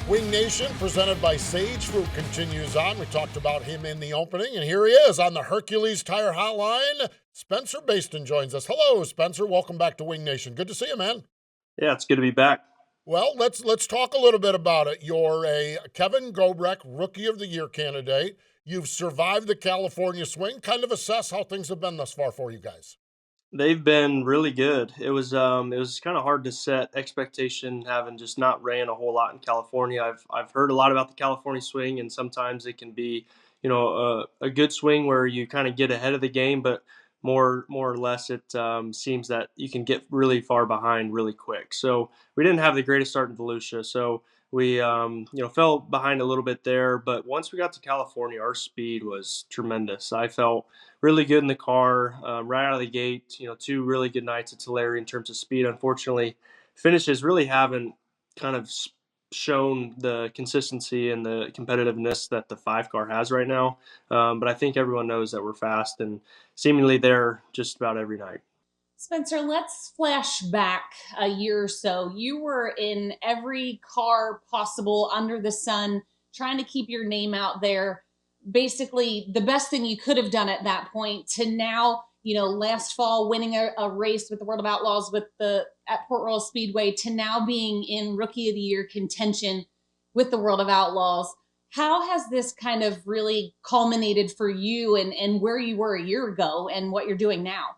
Wing Nation, presented by Sage Fruit, continues on. We talked about him in the opening, and here he is on the Hercules Tire Hotline. Spencer Bayston joins us. Hello, Spencer. Welcome back to Wing Nation. Good to see you, man. Yeah, it's good to be back. Well, let's talk a little bit about it. You're a Kevin Gobrecht Rookie of the Year candidate. You've survived the California swing. Kind of assess how things have been thus far for you guys. They've been really good. It was kind of hard to set expectation having just not ran a whole lot in California. I've heard a lot about the California swing, and sometimes it can be, a good swing where you kind of get ahead of the game, but more or less it seems that you can get really far behind really quick. So we didn't have the greatest start in Volusia, so we fell behind a little bit there. But once we got to California, our speed was tremendous. I felt really good in the car right out of the gate. Two really good nights at Tulare in terms of speed. Unfortunately, finishes really haven't kind of shown the consistency and the competitiveness that the five car has right now. But I think everyone knows that we're fast and seemingly there just about every night. Spencer, let's flash back a year or so. You were in every car possible under the sun, trying to keep your name out there. Basically, the best thing you could have done at that point to now, last fall winning a race with the World of Outlaws at Port Royal Speedway to now being in Rookie of the Year contention with the World of Outlaws. How has this kind of really culminated for you and where you were a year ago and what you're doing now?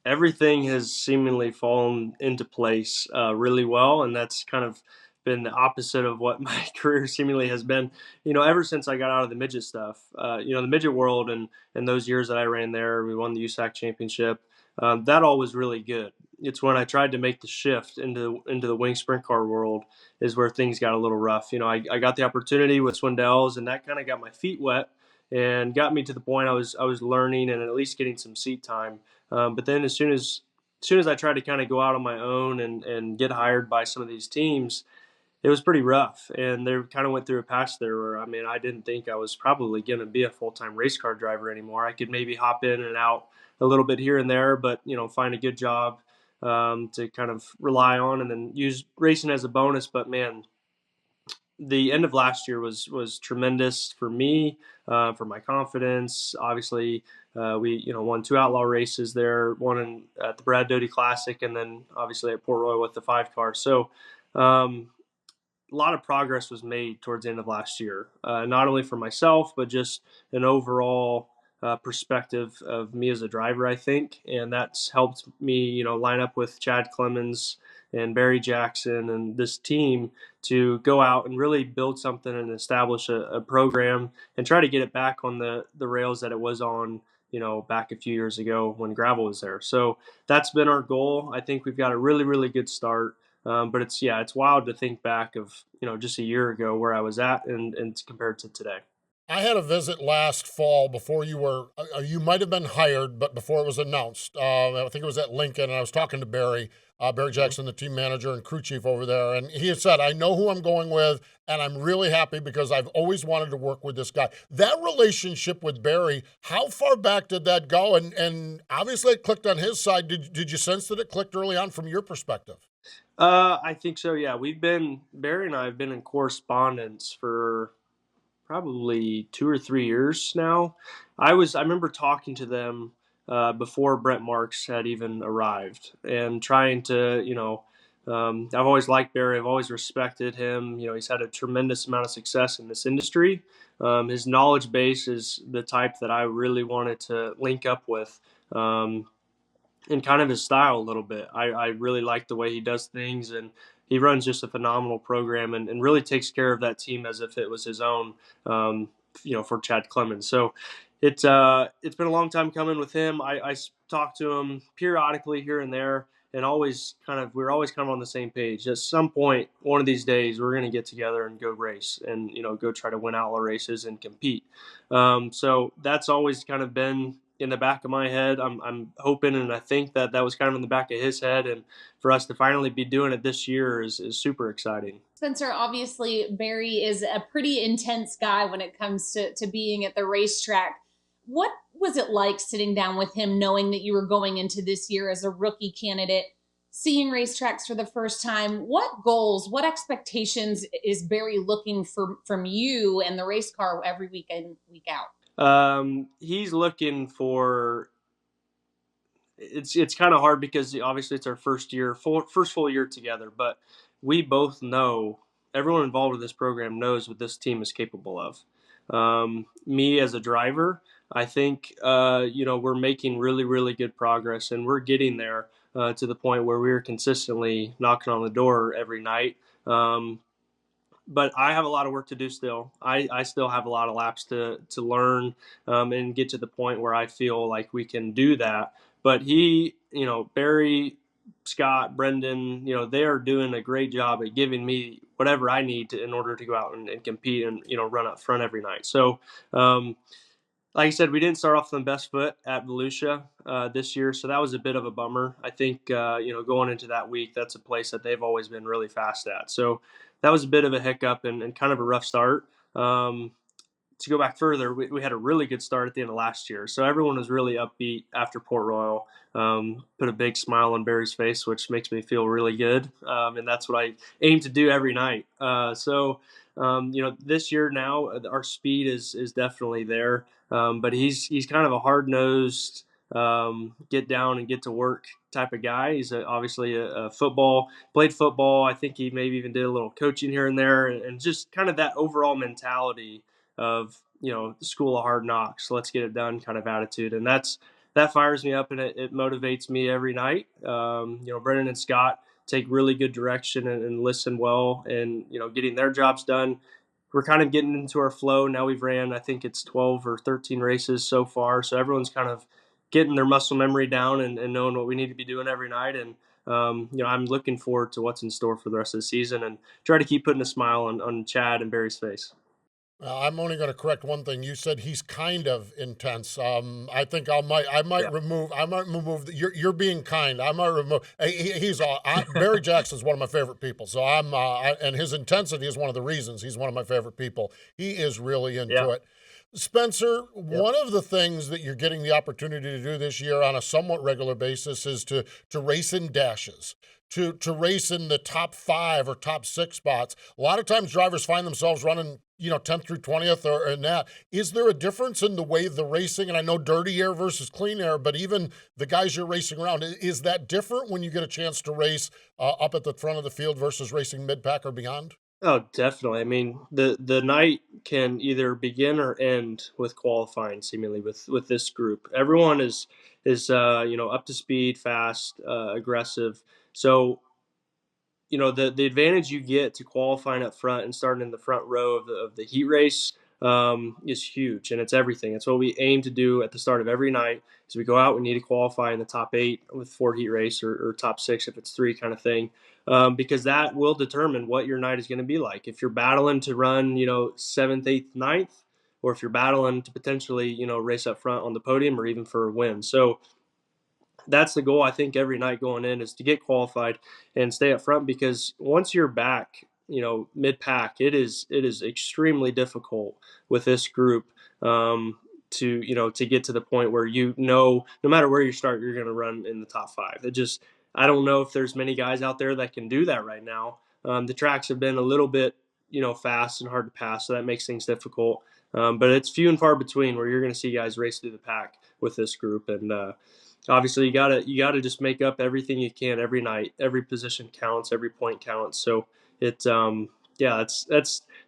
Everything has seemingly fallen into place really well, and that's kind of been the opposite of what my career seemingly has been. Ever since I got out of the midget stuff, the midget world, and those years that I ran there, we won the USAC championship. That all was really good. It's when I tried to make the shift into the wing sprint car world is where things got a little rough. I got the opportunity with Swindells, and that kind of got my feet wet and got me to the point I was learning and at least getting some seat time. But then as soon as I tried to kind of go out on my own and get hired by some of these teams, it was pretty rough. And they kind of went through a patch there where, I didn't think I was probably going to be a full-time race car driver anymore. I could maybe hop in and out a little bit here and there, but, find a good job to kind of rely on and then use racing as a bonus. But man, the end of last year was tremendous for me, for my confidence. Obviously, we won two outlaw races there, at the Brad Doty Classic, and then obviously at Port Royal with the five car. So a lot of progress was made towards the end of last year, not only for myself but just an overall perspective of me as a driver, I think, and that's helped me, line up with Chad Clemens and Barry Jackson and this team to go out and really build something and establish a program and try to get it back on the rails that it was on, back a few years ago when gravel was there. So that's been our goal. I think we've got a really, really good start. But it's wild to think back of, just a year ago where I was at and compared to today. I had a visit last fall before you might have been hired, but before it was announced. I think it was at Lincoln, and I was talking to Barry Jackson, the team manager and crew chief over there, and he had said, I know who I'm going with, and I'm really happy because I've always wanted to work with this guy. That relationship with Barry, how far back did that go? And obviously it clicked on his side. Did you sense that it clicked early on from your perspective? I think so. Yeah, Barry and I have been in correspondence for probably 2 or 3 years now. I remember talking to them before Brent Marks had even arrived and trying to, I've always liked Barry. I've always respected him. He's had a tremendous amount of success in this industry. His knowledge base is the type that I really wanted to link up with. And kind of his style a little bit. I really like the way he does things, and he runs just a phenomenal program and really takes care of that team as if it was his own, for Chad Clemens. So it's been a long time coming with him. I talk to him periodically here and there, and we're always kind of on the same page. At some point, one of these days, we're going to get together and go race and, go try to win outlaw races and compete. So that's always kind of been in the back of my head. I'm hoping, and I think that was kind of in the back of his head, and for us to finally be doing it this year is super exciting. Spencer, obviously Barry is a pretty intense guy when it comes to being at the racetrack. What was it like sitting down with him knowing that you were going into this year as a rookie candidate, seeing racetracks for the first time, what goals, what expectations is Barry looking for from you and the race car every week in, week out? He's looking for. It's kind of hard because obviously it's our first full year together. But we both know, everyone involved with this program knows what this team is capable of. Me as a driver, I think we're making really really good progress, and we're getting there to the point where we're consistently knocking on the door every night. But I have a lot of work to do still. I still have a lot of laps to learn and get to the point where I feel like we can do that. But Barry, Scott, Brendan, they are doing a great job at giving me whatever I need in order to go out and compete and run up front every night. So um, like I said, we didn't start off on the best foot at Volusia this year, so that was a bit of a bummer. I think going into that week, that's a place that they've always been really fast at. So that was a bit of a hiccup and kind of a rough start. To go back further, we had a really good start at the end of last year. So everyone was really upbeat after Port Royal. Put a big smile on Barry's face, which makes me feel really good. And that's what I aim to do every night. This year now, our speed is definitely there. But he's kind of a hard nosed, get down and get to work type of guy. He's obviously a played football. I think he maybe even did a little coaching here and there, and just kind of that overall mentality of the school of hard knocks, let's get it done kind of attitude. And that fires me up, and it motivates me every night. Brendan and Scott take really good direction and listen well, and getting their jobs done. We're kind of getting into our flow now. We've ran, I think it's 12 or 13 races so far, so everyone's kind of getting their muscle memory down and knowing what we need to be doing every night. And I'm looking forward to what's in store for the rest of the season, and try to keep putting a smile on Chad and Barry's face. I'm only going to correct one thing. You said he's kind of intense. I think I might Yeah. remove. You're being kind. I might remove. Barry Jackson's one of my favorite people. So and his intensity is one of the reasons he's one of my favorite people. He is really into Yeah. it. Spencer, Yeah. one of the things that you're getting the opportunity to do this year on a somewhat regular basis is to race in dashes, to race in the top 5 or top 6 spots. A lot of times drivers find themselves running, 10th through 20th or in that. Is there a difference in the way the racing, and I know dirty air versus clean air, but even the guys you're racing around, is that different when you get a chance to race up at the front of the field versus racing mid-pack or beyond? Oh, definitely. I mean, the night can either begin or end with qualifying. Seemingly with this group, everyone is up to speed, fast, aggressive. So the advantage you get to qualifying up front and starting in the front row of the heat race is huge, and it's everything. It's what we aim to do at the start of every night. As we go out, we need to qualify in the top 8 with 4 heat race, or top 6 if it's 3 kind of thing, because that will determine what your night is going to be like. If you're battling to run 7th, 8th, ninth, or if you're battling to potentially race up front on the podium or even for a win. So that's the goal, I think, every night going in, is to get qualified and stay up front, because once you're back, mid pack, it is extremely difficult with this group, to get to the point where no matter where you start, you're going to run in the top 5. I don't know if there's many guys out there that can do that right now. The tracks have been a little bit fast and hard to pass, so that makes things difficult. But it's few and far between where you're going to see guys race through the pack with this group. And obviously you gotta just make up everything you can every night. Every position counts, every point counts. So that's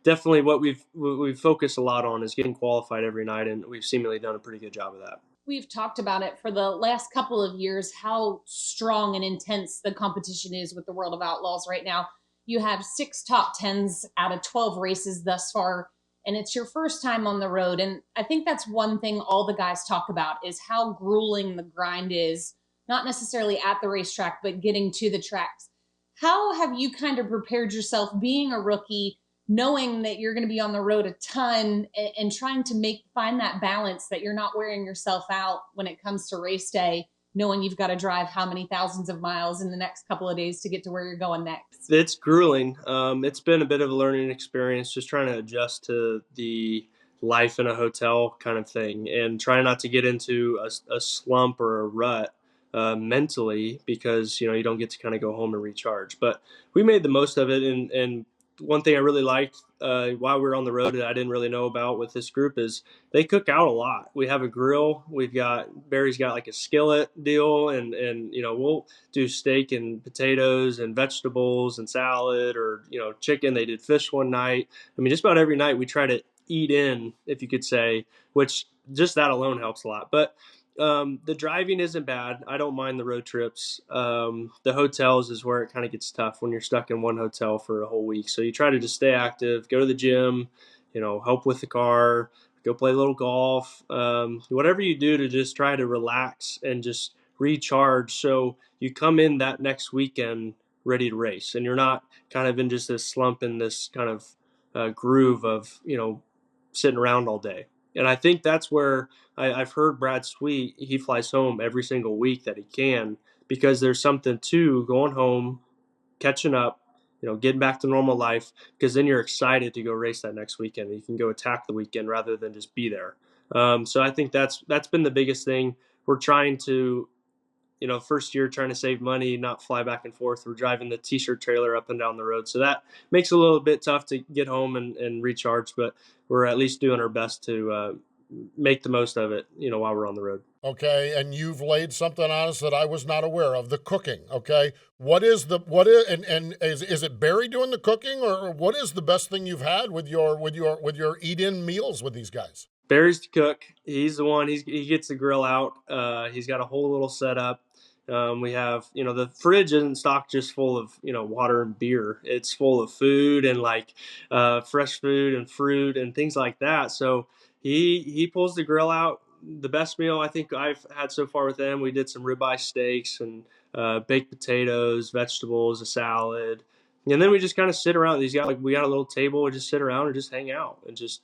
definitely what we've focused a lot on, is getting qualified every night, and we've seemingly done a pretty good job of that. We've talked about it for the last couple of years, how strong and intense the competition is with the World of Outlaws right now. You have 6 top 10s out of 12 races thus far, and it's your first time on the road. And I think that's one thing all the guys talk about, is how grueling the grind is, not necessarily at the racetrack, but getting to the tracks. How have you kind of prepared yourself, being a rookie, knowing that you're going to be on the road a ton, and trying to find that balance, that you're not wearing yourself out when it comes to race day, knowing you've got to drive how many thousands of miles in the next couple of days to get to where you're going next? It's grueling. It's been a bit of a learning experience, just trying to adjust to the life in a hotel kind of thing, and try not to get into a slump or a rut mentally, because you don't get to kind of go home and recharge. But we made the most of it, and one thing I really liked while we were on the road that I didn't really know about with this group is they cook out a lot. We have a grill. Barry's got like a skillet deal, and we'll do steak and potatoes and vegetables and salad, or chicken. They did fish one night. I mean, just about every night we try to eat in, if you could say, which just that alone helps a lot. But the driving isn't bad. I don't mind the road trips. The hotels is where it kind of gets tough when you're stuck in one hotel for a whole week. So you try to just stay active, go to the gym, help with the car, go play a little golf, whatever you do to just try to relax and just recharge. So you come in that next weekend ready to race, and you're not kind of in just this slump, in this kind of groove of sitting around all day. And I think that's where I've heard Brad Sweet, he flies home every single week that he can, because there's something to going home, catching up, getting back to normal life, because then you're excited to go race that next weekend. You can go attack the weekend rather than just be there. So I think that's been the biggest thing. We're trying to, first year trying to save money, not fly back and forth. We're driving the t-shirt trailer up and down the road. So that makes it a little bit tough to get home and recharge, but we're at least doing our best to make the most of it, while we're on the road. Okay, and you've laid something on us that I was not aware of, the cooking. Okay, and is it Barry doing the cooking, or what is the best thing you've had with your eat-in meals with these guys? Barry's the cook. He's the one. He gets the grill out. He's got a whole little setup. We have, the fridge isn't stocked just full of, water and beer. It's full of food and like fresh food and fruit and things like that. So he pulls the grill out. The best meal I think I've had so far with him, we did some ribeye steaks and baked potatoes, vegetables, a salad. And then we just kind of sit around. We got a little table. We just sit around and just hang out and just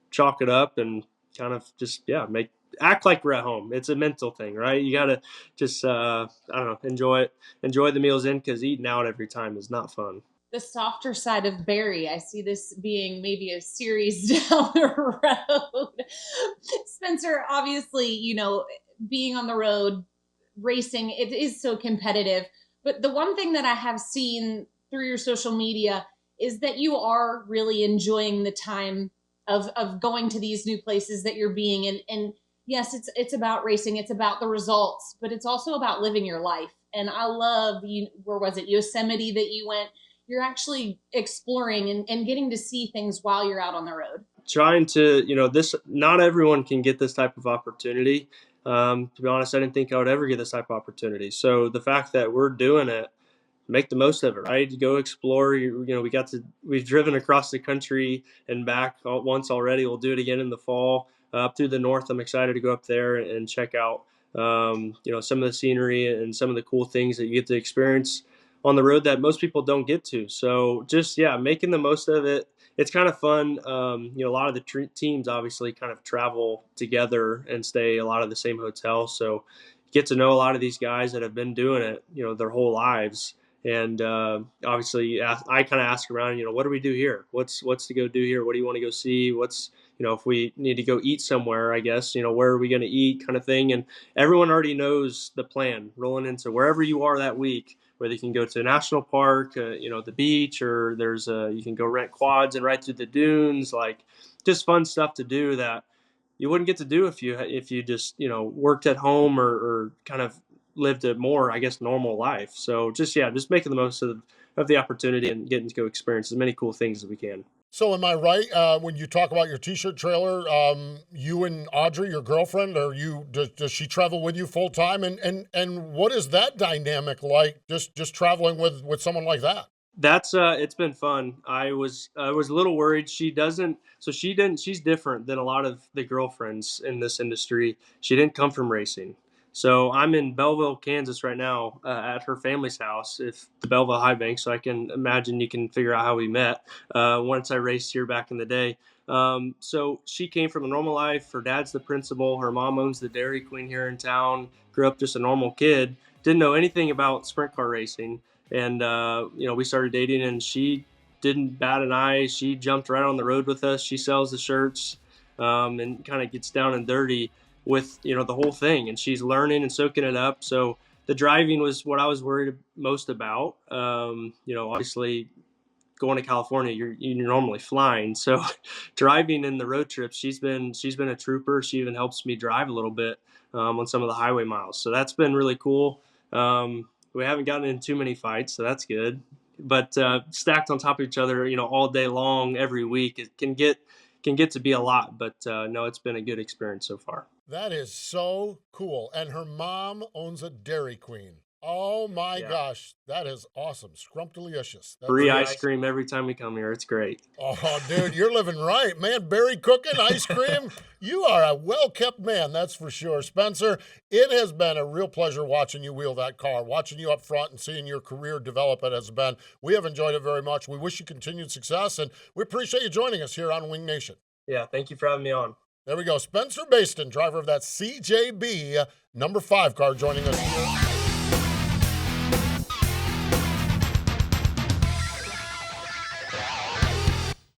chalk it up and kind of just act like we're at home. It's a mental thing, right? You gotta just I don't know, enjoy the meals in, because eating out every time is not fun. The softer side of Barry. I see this being maybe a series down the road. Spencer, obviously, being on the road, racing, it is so competitive. But the one thing that I have seen through your social media is that you are really enjoying the time of going to these new places that you're being in. And yes, it's about racing, it's about the results, but it's also about living your life. And I love, where was it, Yosemite, that you went? You're actually exploring and getting to see things while you're out on the road. Trying to, not everyone can get this type of opportunity. To be honest, I didn't think I would ever get this type of opportunity. So the fact that we're doing it, make the most of it, right? Go explore. We've driven across the country and back once already. We'll do it again in the fall, up through the north. I'm excited to go up there and check out, some of the scenery and some of the cool things that you get to experience on the road that most people don't get to. So just, making the most of it. It's kind of fun. A lot of the teams obviously kind of travel together and stay a lot of the same hotels. So you get to know a lot of these guys that have been doing it, their whole lives. And obviously, I kind of ask around, what do we do here? What's to go do here? What do you want to go see? What's, if we need to go eat somewhere, I guess, where are we going to eat, kind of thing. And everyone already knows the plan rolling into wherever you are that week, whether you can go to a national park, the beach, or you can go rent quads and ride through the dunes, like just fun stuff to do that you wouldn't get to do if you just, worked at home or kind of lived a more, I guess, normal life. So just making the most of the opportunity and getting to go experience as many cool things as we can. So am I right when you talk about your t-shirt trailer? You and Audrey, your girlfriend, does she travel with you full time? And what is that dynamic like? Just traveling with someone like that? That's it's been fun. I was a little worried. She doesn't. So she didn't. She's different than a lot of the girlfriends in this industry. She didn't come from racing. So I'm in Belleville, Kansas right now at her family's house. If the Belleville High Bank, so I can imagine you can figure out how we met once I raced here back in the day. So she came from a normal life. Her dad's the principal. Her mom owns the Dairy Queen here in town. Grew up just a normal kid. Didn't know anything about sprint car racing. And, we started dating, and she didn't bat an eye. She jumped right on the road with us. She sells the shirts and kind of gets down and dirty. with, the whole thing, and she's learning and soaking it up. So the driving was what I was worried most about. Obviously going to California, you're normally flying. So driving in the road trips, she's been a trooper. She even helps me drive a little bit on some of the highway miles. So that's been really cool. We haven't gotten in too many fights, so that's good. But stacked on top of each other, all day long, every week, it can get to be a lot. But no, it's been a good experience so far. That is so cool. And her mom owns a Dairy Queen. Oh my Yeah. gosh, that is awesome. Scrumptious. Free ice cream every time we come here. It's great. Oh, dude, you're living right, man. Berry cooking, ice cream. You are a well-kept man, that's for sure. Spencer, it has been a real pleasure watching you wheel that car, watching you up front and seeing your career develop. It has been. We have enjoyed it very much. We wish you continued success, and we appreciate you joining us here on Wing Nation. Yeah, thank you for having me on. There we go. Spencer Bayston, driver of that CJB number 5 car, joining us here